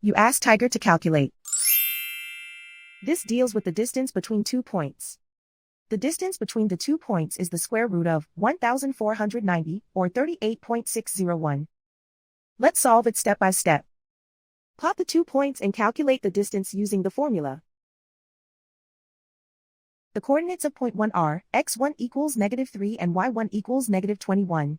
You ask Tiger to calculate. This deals with the distance between 2 points. The distance between the 2 points is the square root of 1,490, or 38.601. Let's solve it step by step. Plot the 2 points and calculate the distance using the formula. The coordinates of point 1 are, x1 equals -3 and y1 equals -21.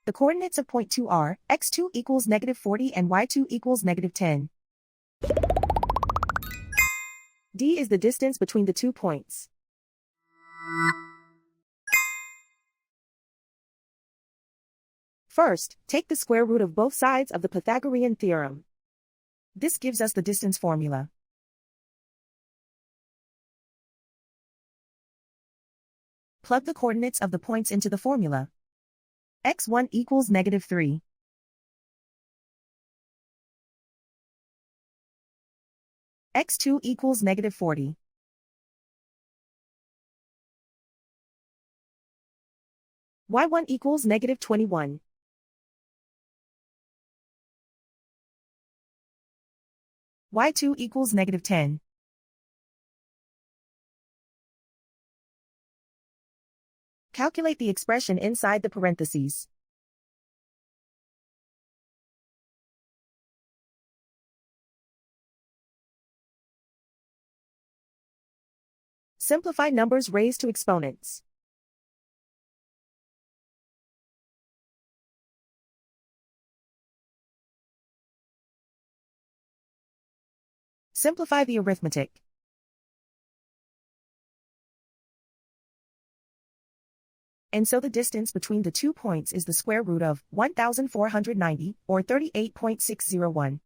The coordinates of point 2 are, x2 equals -40 and y2 equals -10. D is the distance between the 2 points. First, take the square root of both sides of the Pythagorean theorem. This gives us the distance formula. Plug the coordinates of the points into the formula. x1 equals -3. x2 equals -40. y1 equals -21. y2 equals -10. Calculate the expression inside the parentheses. Simplify numbers raised to exponents. Simplify the arithmetic. And so the distance between the 2 points is the square root of 1,490, or 38.601.